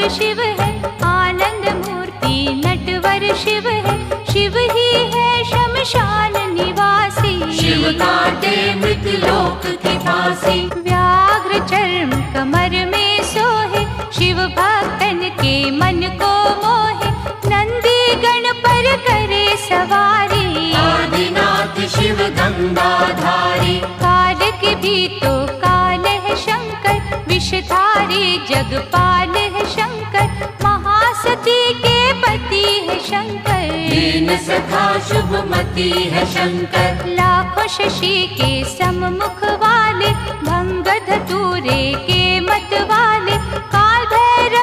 शिव है, आनंद मूर्ति नटवर शिव है। शिव ही है शमशान निवासी, शिव काटे मृतलोक की फांसी। व्याघ्र चर्म कमर में सोहे, शिव भक्तन के मन को मोहे। नंदी गण पर करे सवारी, आदिनाथ शिव गंगाधारी। काल के भी तो काल है शंकर, विषधारी जगपाल है शंकर। महासती के पति है शंकर, दीन सखा शुभमति है शंकर। लाखों शशि के सम्मुख वाले, भंग धतूरे के मत वाले।